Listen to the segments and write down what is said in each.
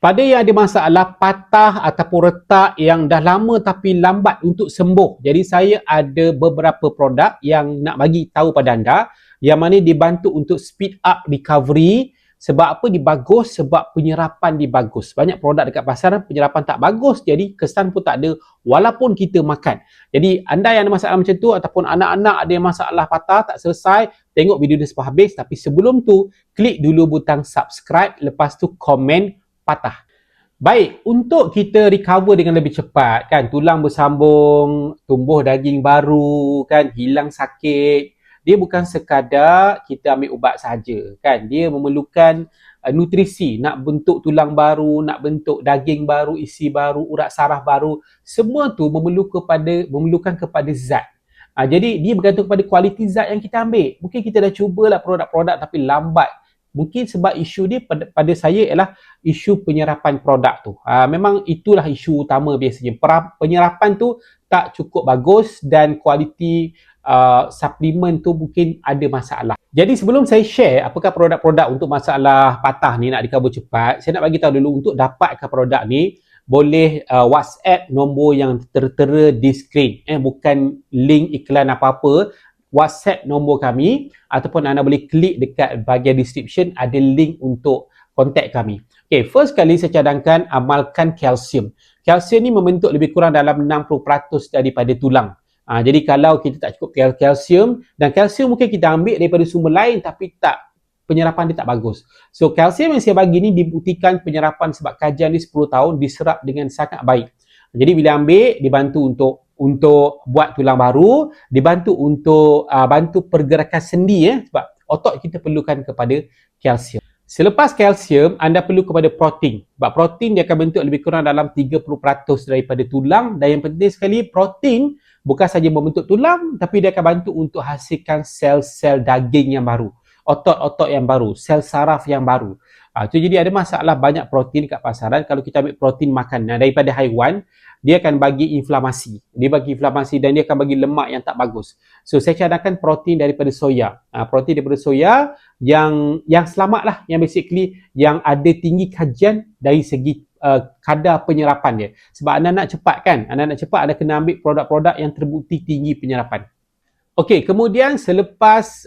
Pada yang ada masalah patah ataupun retak yang dah lama tapi lambat untuk sembuh. Jadi saya ada beberapa produk yang nak bagi tahu pada anda yang mana dibantu untuk speed up recovery. Sebab apa dia bagus? Sebab penyerapan dia bagus. Banyak produk dekat pasaran penyerapan tak bagus, jadi kesan pun tak ada walaupun kita makan. Jadi anda yang ada masalah macam tu ataupun anak-anak ada masalah patah tak selesai, tengok video ni sampai habis. Tapi sebelum tu, klik dulu butang subscribe, lepas tu komen patah. Baik, untuk kita recover dengan lebih cepat kan, tulang bersambung, tumbuh daging baru kan, hilang sakit, dia bukan sekadar kita ambil ubat saja kan, dia memerlukan nutrisi, nak bentuk tulang baru, nak bentuk daging baru, isi baru, urat saraf baru, semua tu memerlukan kepada zat. Jadi dia bergantung kepada kualiti zat yang kita ambil. Mungkin kita dah cubalah produk-produk tapi lambat. Mungkin sebab isu dia pada saya ialah isu penyerapan produk tu. Memang itulah isu utama biasanya. Penyerapan tu tak cukup bagus dan kualiti suplemen tu mungkin ada masalah. Jadi sebelum saya share apakah produk-produk untuk masalah patah ni nak recover cepat, saya nak bagi tahu dulu untuk dapatkan produk ni boleh WhatsApp nombor yang tertera di skrin. Bukan link iklan apa-apa. WhatsApp nombor kami ataupun anda boleh klik dekat bahagian description, ada link untuk kontak kami. Okay, first kali saya cadangkan amalkan kalsium. Kalsium ni membentuk lebih kurang dalam 60% daripada tulang. Jadi kalau kita tak cukup kalsium, dan kalsium mungkin kita ambil daripada sumber lain tapi penyerapan dia tak bagus. So kalsium yang saya bagi ni dibuktikan penyerapan sebab kajian ni 10 tahun diserap dengan sangat baik. Jadi bila ambil, dibantu untuk buat tulang baru, dibantu untuk bantu pergerakan sendi sebab otot kita perlukan kepada kalsium. Selepas kalsium, anda perlu kepada protein. Sebab protein dia akan bentuk lebih kurang dalam 30% daripada tulang, dan yang penting sekali protein bukan saja membentuk tulang tapi dia akan bantu untuk hasilkan sel-sel daging yang baru, otot-otot yang baru, sel saraf yang baru. Jadi ada masalah banyak protein kat pasaran. Kalau kita ambil protein makanan daripada haiwan, dia akan bagi inflamasi. Dia bagi inflamasi dan dia akan bagi lemak yang tak bagus. So saya cadangkan protein daripada soya. Protein daripada soya yang selamat lah, yang basically yang ada tinggi kajian dari segi kadar penyerapan dia. Sebab anda nak cepat kan? Anda nak cepat, anda kena ambil produk-produk yang terbukti tinggi penyerapan. Okey, kemudian selepas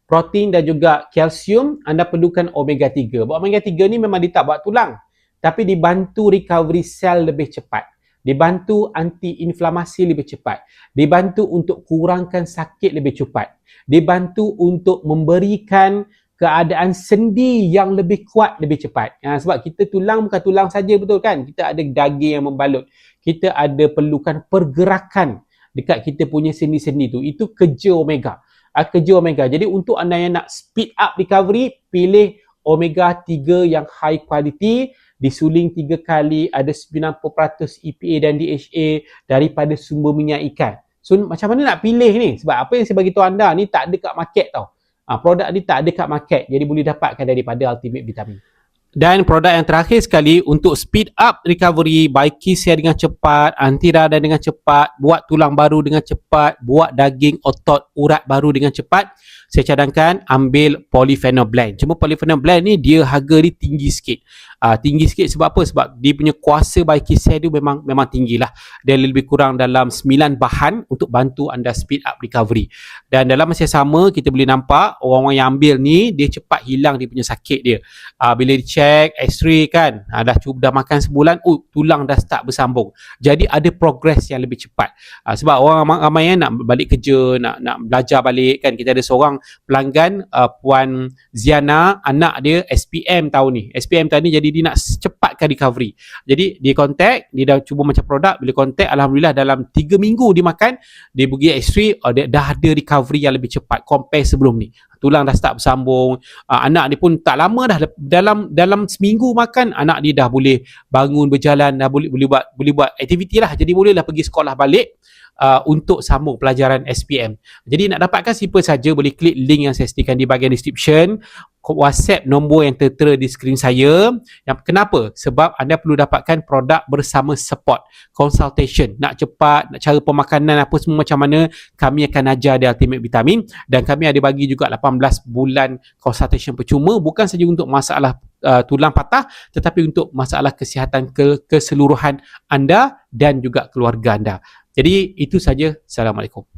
protein dan juga kalsium, anda perlukan omega 3. Omega 3 ni memang dia tak buat tulang, tapi dibantu recovery sel lebih cepat, dibantu anti-inflamasi lebih cepat, dibantu untuk kurangkan sakit lebih cepat, dibantu untuk memberikan keadaan sendi yang lebih kuat lebih cepat. Sebab kita tulang bukan tulang saja, betul kan? Kita ada daging yang membalut, kita ada perlukan pergerakan dekat kita punya sendi-sendi tu. Itu kerja omega. Jadi untuk anda yang nak speed up recovery, pilih omega 3 yang high quality, disuling 3 kali, ada 90% EPA dan DHA daripada sumber minyak ikan. So macam mana nak pilih ni? Sebab apa yang saya bagi tahu anda ni tak ada kat market tau. Produk ni tak ada kat market, jadi boleh dapatkan daripada Ultimate Vitamin. Dan produk yang terakhir sekali untuk speed up recovery, baiki sel dengan cepat, anti radang dengan cepat, buat tulang baru dengan cepat, buat daging, otot, urat baru dengan cepat, saya cadangkan ambil Polyphenol Blend. Cuma Polyphenol Blend ni dia harga dia tinggi sikit. Tinggi sikit sebab apa? Sebab dia punya kuasa baiki sel tu memang tinggilah. Dia lebih kurang dalam 9 bahan untuk bantu anda speed up recovery. Dan dalam masa yang sama, kita boleh nampak orang-orang yang ambil ni dia cepat hilang dia punya sakit dia. Bila dicek x-ray kan, dah makan sebulan, tulang dah start bersambung. Jadi ada progress yang lebih cepat. Sebab orang ramai yang nak balik kerja, nak belajar balik kan. Kita ada seorang pelanggan, Puan Ziana, anak dia SPM tahun ni. Jadi dia nak cepatkan recovery. Jadi dia contact, dia dah cuba macam produk, bila contact alhamdulillah dalam 3 minggu dia makan, dia pergi x-ray, dia dah ada recovery yang lebih cepat compare sebelum ni. Tulang dah start bersambung, anak dia pun tak lama dah, dalam seminggu makan, anak dia dah boleh bangun berjalan, dah boleh buat aktiviti lah. Jadi bolehlah pergi sekolah balik. untuk sambung pelajaran SPM. Jadi nak dapatkan simple saja, boleh klik link yang saya sediakan di bahagian description, WhatsApp nombor yang tertera di skrin saya. Yang kenapa? Sebab anda perlu dapatkan produk bersama support consultation. Nak cepat, nak cara pemakanan apa semua macam mana, kami akan ajar di Ultimate Vitamin, dan kami ada bagi juga 18 bulan consultation percuma, bukan saja untuk masalah tulang patah, tetapi untuk masalah kesihatan keseluruhan anda dan juga keluarga anda. Jadi itu saja. Assalamualaikum.